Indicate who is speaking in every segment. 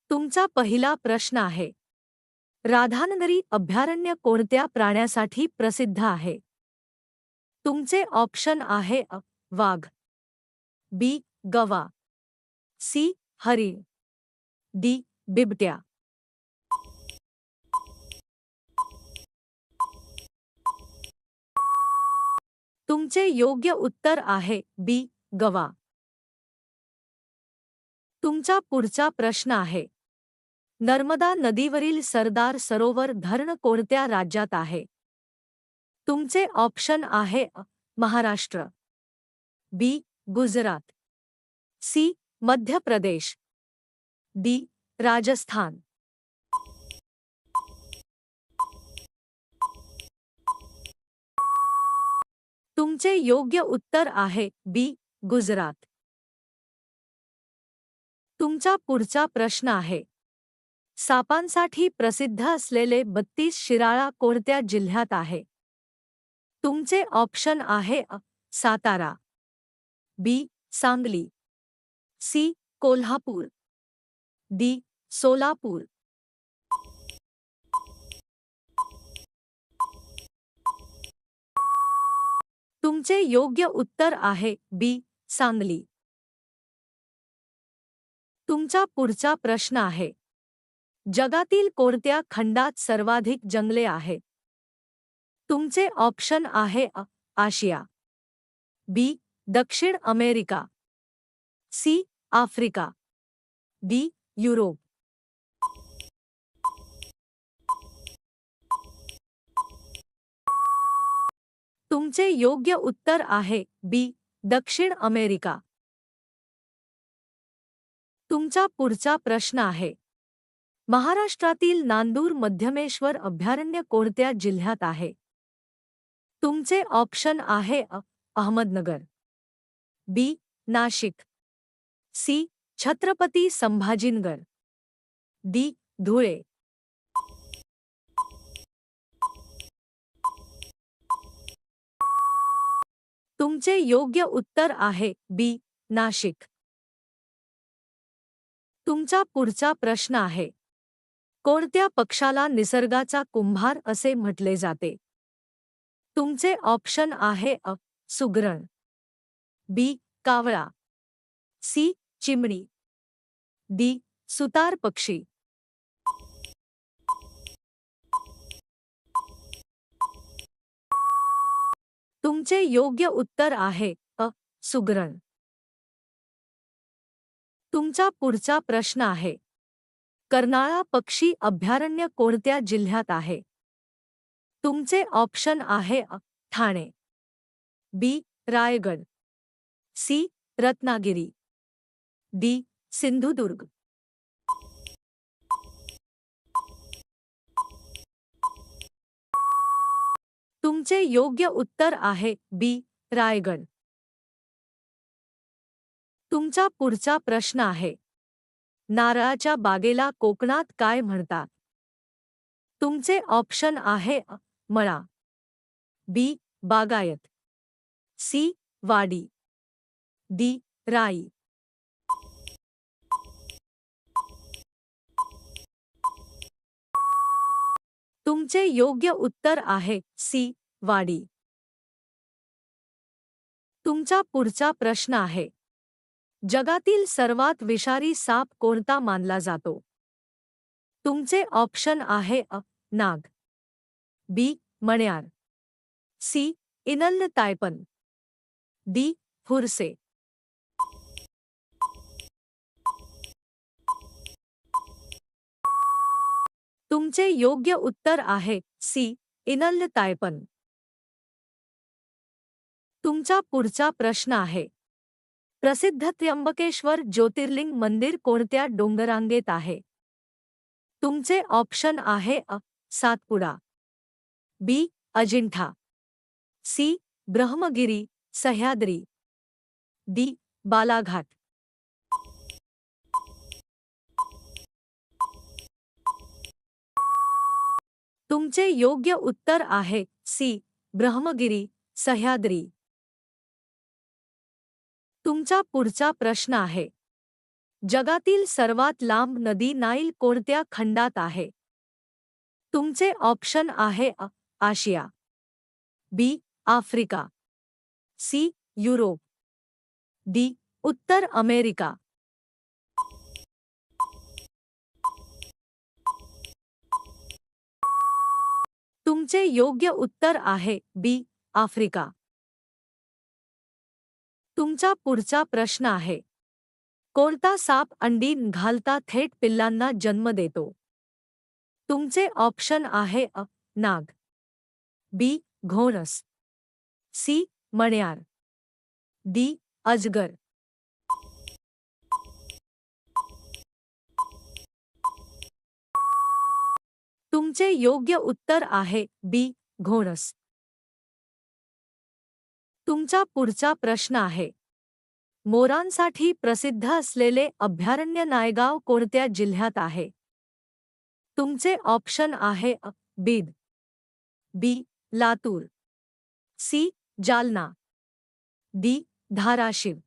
Speaker 1: तुमचा पहिला प्रश्न आहे, राधानगरी अभयारण्य कोणत्या प्राण्यासाठी प्रसिद्ध आहे? तुमचे ऑप्शन आहे वाघ, बी गवा, सी हरिण, डी बिबट्या. तुमचे योग्य उत्तर आहे बी गवा. तुमचा पुढचा प्रश्न आहे, नर्मदा नदीवरील सरदार सरोवर धरण कोणत्या राज्यात आहे? तुमचे ऑप्शन आहे महाराष्ट्र, बी गुजरात, सी मध्य प्रदेश, डी राजस्थान. तुमचे योग्य उत्तर आहे बी गुजरात. तुमचा पुढचा प्रश्न आहे, सापांसाठी प्रसिद्ध असलेले 32 शिराळा कोणत्या जिल्ह्यात आहे? तुमचे ऑप्शन आहे सातारा, बी सांगली, सी कोल्हापूर, डी सोलापूर. तुमचे योग्य उत्तर आहे बी सांगली. तुमचा पुढचा प्रश्न आहे, जगातील कोणत्या खंडात सर्वाधिक जंगले आहेत? तुमचे ऑप्शन आहे आशिया, बी दक्षिण America, C Africa, D Europe. तुमचे योग्य उत्तर आहे बी दक्षिण अमेरिका. तुमचा पुढचा प्रश्न आहे, महाराष्ट्रातील नांदूर मध्यमेश्वर अभयारण्य कोणत्या जिल्ह्यात आहे? तुमचे ऑप्शन आहे अहमदनगर, बी नाशिक, सी छत्रपती संभाजीनगर, डी धुळे. तुमचे योग्य उत्तर आहे बी नाशिक. तुमचा पुढचा प्रश्न आहे, कोणत्या पक्षाला निसर्गाचा कुंभार असे म्हटले जाते? तुमचे ऑप्शन आहे सुगरण, बी कावळा, सी चिमणी, डी सुतार पक्षी. तुमचे योग्य उत्तर आहे सुगरण. तुमचा पुढचा प्रश्न आहे, कर्नाळा पक्षी अभयारण्य कोणत्या जिल्ह्यात आहे? तुमचे ऑप्शन आहे ठाणे, बी रायगड, सी रत्नागिरी, डी सिंधुदुर्ग. तुमचे योग्य उत्तर आहे बी रायगड. तुमचा पुढचा प्रश्न आहे, नारळाच्या बागेला कोकणात काय म्हणतात? तुमचे ऑप्शन आहे मळा, बी बागायत, सी वाडी, डी राई. तुमचे योग्य उत्तर आहे सी वाडी. तुमचा पुढचा प्रश्न आहे, जगातील सर्वात विषारी साप कोणता मानला जातो? तुमचे ऑप्शन आहे नाग, बी मण्यार, सी इनल्ल तायपन, डी फुरसे. तुमचे योग्य उत्तर आहे सी इनल्ल तायपन. तुमचा पुढचा प्रश्न आहे, प्रसिद्ध त्र्यंबकेश्वर ज्योतिर्लिंग मंदिर कोणत्या डोंगररांगेत आहे? तुमचे ऑप्शन आहे सातपुडा, बी अजिंठा, सी ब्रह्मगिरी सह्याद्री, डी बालाघाट. तुमचे योग्य उत्तर आहे सी ब्रह्मगिरी सह्याद्री. तुमचा पुढचा प्रश्न आहे, जगातील सर्वात लांब नदी नाईल कोणत्या खंडात आहे? तुमचे ऑप्शन आहे आशिया, बी आफ्रिका, सी युरोप, डी उत्तर अमेरिका. तुमचे योग्य उत्तर आहे बी आफ्रिका. तुमचा पुढचा प्रश्न आहे, कोणता साप अंडी घालता थेट पिल्लांना जन्म देतो? तुमचे ऑप्शन आहे नाग, बी घोणस, सी मण्यार, डी अजगर. तुमचे योग्य उत्तर आहे बी घोणस. तुमचा पुढचा प्रश्न आहे, मोरांसाठी प्रसिद्ध असलेले अभयारण्य नायगाव कोणत्या जिल्ह्यात आहे? तुमचे ऑप्शन आहे बीड, बी लातूर, सी जालना, डी धाराशिव.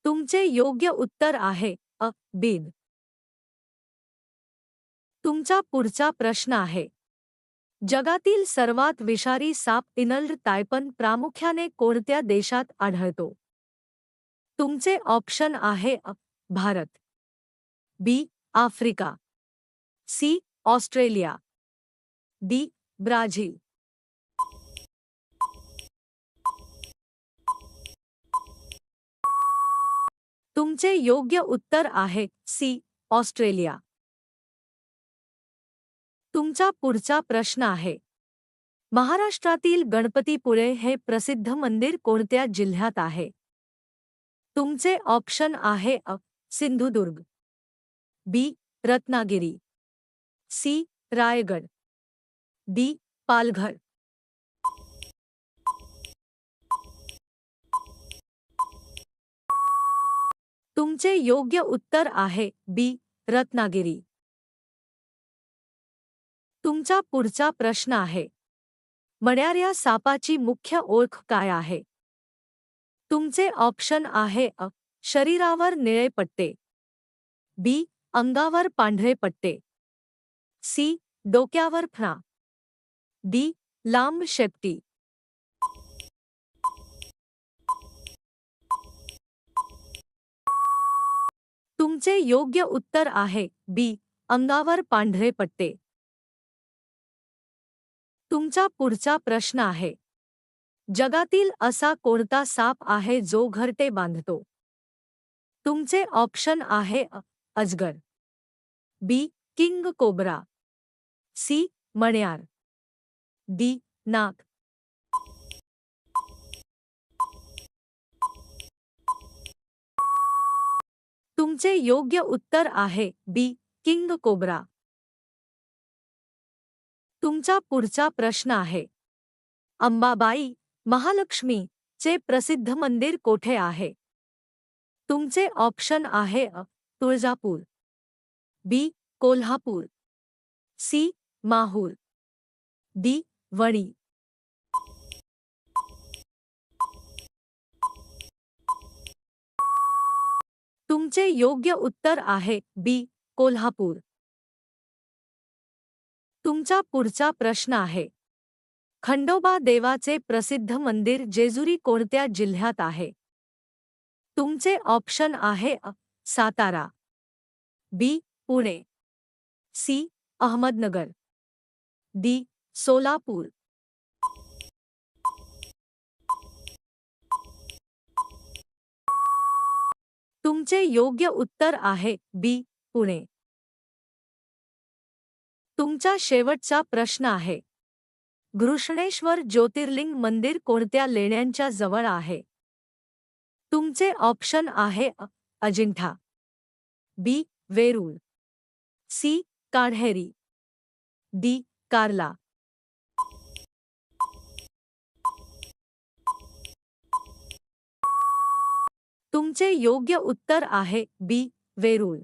Speaker 1: तुमचे योग्य उत्तर आहे बीड. तुमचा पुढचा प्रश्न आहे, जगातील सर्वात विषारी साप इनल्ड तायपन प्रामुख्याने कोणत्या देशात आढळतो? तुमचे ऑप्शन आहे Bharat, B Africa, C Australia, D Brazil. तुमचे योग्य उत्तर आहे सी ऑस्ट्रेलिया. तुमचा पुढचा प्रश्न आहे, महाराष्ट्रातील गणपतीपुळे हे प्रसिद्ध मंदिर कोणत्या जिल्ह्यात आहे? तुमचे ऑप्शन आहे सिंधुदुर्ग, बी रत्नागिरी, सी रायगड, डी पालघर. तुमचे योग्य उत्तर आहे बी रत्नागिरी. तुमचा पुढचा प्रश्न आहे, मण्याऱ्या सापाची मुख्य ओळख काय आहे? तुमचे ऑप्शन आहे शरीरावर निळे पट्टे, बी अंगावर पांढरे पट्टे, सी डोक्यावर फणा, डी लांब शेपटी. तुमचे योग्य उत्तर आहे बी अंगावर पांढरे पट्टे. तुमचा पुढचा प्रश्न आहे, जगातील असा कोणता साप आहे जो घरटे बांधतो? तुमचे ऑप्शन आहे अजगर, बी किंग कोब्रा, सी मण्यार, डी नाग. तुमचे योग्य उत्तर आहे बी किंग कोब्रा. तुमचा पुढचा प्रश्न आहे, अंबाबाई महालक्ष्मी चे प्रसिद्ध मंदिर कोठे आहे? तुमचे ऑप्शन आहे तुळजापूर, बी कोल्हापूर, सी माहूर, डी वणी. तुमचे योग्य उत्तर आहे बी कोल्हापूर. तुमचा पुढचा प्रश्न आहे, खंडोबा देवाचे प्रसिद्ध मंदिर जेजुरी कोणत्या जिल्ह्यात आहे? तुमचे ऑप्शन आहे सातारा, बी पुणे, सी अहमदनगर, डी सोलापूर. तुमचे योग्य उत्तर आहे बी पुणे. तुमचा शेवटचा प्रश्न आहे, घृष्णेश्वर ज्योतिर्लिंग मंदिर कोणत्या लेण्यांच्या जवळ आहे? तुमचे ऑप्शन आहे अजिंठा, बी वेरूळ, सी कान्हेरी, डी कार्ला. तुमचे योग्य उत्तर आहे बी वेरूळ.